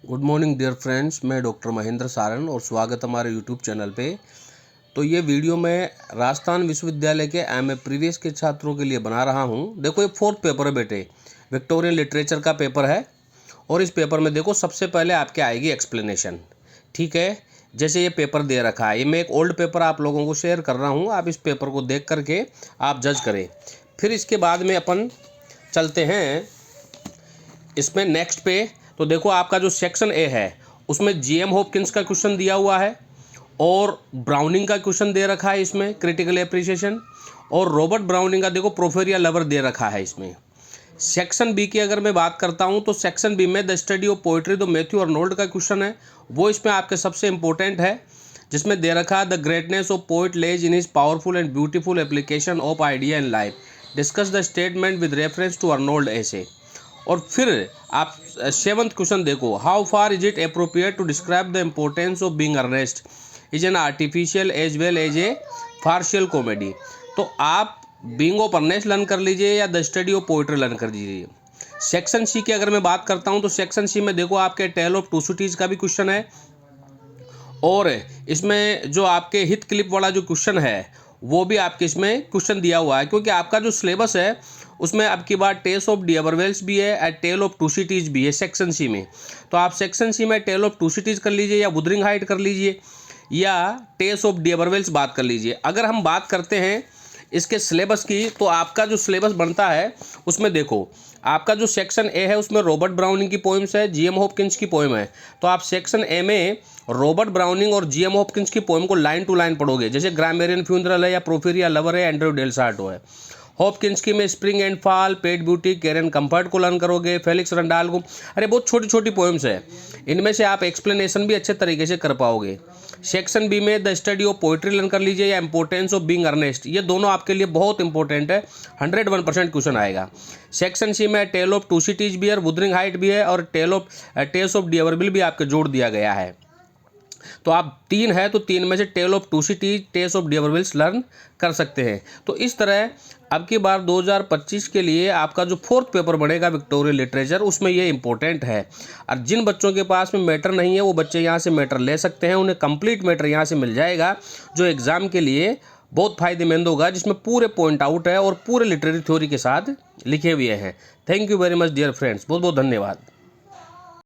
Good morning dear friends, मैं doctor Mahendra Saran और स्वागत हमारे यूट्यूब चैनल पे। तो ये वीडियो मैं राजस्थान विश्वविद्यालय के एमए प्रीवियस के छात्रों के लिए बना रहा हूँ। देखो, ये फोर्थ पेपर है बेटे, विक्टोरियन लिटरेचर का पेपर है। और इस पेपर में देखो सबसे पहले आपके आएगी एक्सप्लेनेशन। ठीक है, जैसे ये पेपर दे रखा है, ये मैं एक ओल्ड पेपर आप लोगों को शेयर कर रहा हूँ। आप इस पेपर को देख करके आप जज करें। फिर इसके बाद में अपन चलते हैं इसमें नेक्स्ट पे। तो देखो, आपका जो सेक्शन ए है उसमें जीएम हॉपकिंस का क्वेश्चन दिया हुआ है और ब्राउनिंग का क्वेश्चन दे रखा है इसमें, क्रिटिकल एप्रिसिएशन। और रॉबर्ट ब्राउनिंग का देखो प्रोफेरिया लवर दे रखा है इसमें। सेक्शन बी की अगर मैं बात करता हूं तो सेक्शन बी में द स्टडी ऑफ पोइट्री तो मैथ्यू अर्नोल्ड का क्वेश्चन है, वो इसमें आपके सबसे इंपॉर्टेंट है, जिसमें दे रखा है the greatness of poet lies in his powerful and beautiful application of idea in life, discuss the statement with reference to Arnold ऐसे। और फिर आप सेवंथ क्वेश्चन देखो, how far is it appropriate to describe the importance of being earnest is an artificial as well as a farcical comedy. तो आप being of earnest learn कर लीजिए या the study of poetry learn कर लीजिए। Section C की अगर मैं बात करता हूं तो सेक्शन सी में देखो आपके टेल ऑफ टू सिटीज का भी क्वेश्चन है। और इसमें जो आपके हिट क्लिप वाला जो क्वेश्चन है वो भी आपके इसमें क्वेश्चन दिया हुआ है, क्योंकि आपका जो सिलेबस है उसमें आपकी बात टेल्स ऑफ डियरवेल्स भी है और टेल ऑफ टू सिटीज भी है सेक्शन सी में। तो आप सेक्शन सी में टेल ऑफ टू सिटीज कर लीजिए या वुदरिंग हाइट कर लीजिए या टेल्स ऑफ डियरवेल्स बात कर लीजिए। अगर हम बात करते हैं इसके सिलेबस की, तो आपका जो सिलेबस बनता है उसमें देखो, आपका जो सेक्शन ए है उसमें रॉबर्ट ब्राउनिंग की पोइम्स है, जीएम हॉपकिंस की पोइम है। तो आप सेक्शन ए में रॉबर्ट ब्राउनिंग और जीएम हॉपकिंस की पोइम को लाइन टू लाइन पढ़ोगे, जैसे ग्रामेरियन फ्यूनरल है या प्रोफेरिया लवर है, एंड्रयू डेल सार्टो है। हॉपकिंस की में spring and fall, pied beauty, carrion comfort को लर्न करोगे, फेलिक्स रंडाल को। अरे बहुत छोटी छोटी पोइम्स है, इनमें से आप एक्सप्लेनेशन भी अच्छे तरीके से कर पाओगे। सेक्शन बी में the study of poetry learn कर लीजिए या इंपॉर्टेंस ऑफ बीइंग अर्नेस्ट, ये दोनों आपके लिए बहुत इंपॉर्टेंट है, 101% क्वेश्चन आएगा। सेक्शन सी में टेल ऑफ टू सिटीज भी है, वुदरिंग हाइट भी है और टेल्स ऑफ डियरवेल भी आपके जोड़ दिया गया है। तो आप तीन है तो तीन में से tale of two cities, tales of डियरवेल्स लर्न कर सकते हैं। तो इस तरह अब की बार 2025 के लिए आपका जो फोर्थ पेपर बनेगा विक्टोरियन लिटरेचर, उसमें ये इंपॉर्टेंट है। और जिन बच्चों के पास में मैटर नहीं है वो बच्चे यहाँ से मैटर ले सकते हैं, उन्हें कंप्लीट मैटर यहाँ से मिल जाएगा, जो एग्ज़ाम के लिए बहुत फायदेमंद होगा, जिसमें पूरे पॉइंट आउट है और पूरे लिटरेरी थ्योरी के साथ लिखे हुए हैं। Thank you very much dear friends, बहुत बहुत धन्यवाद।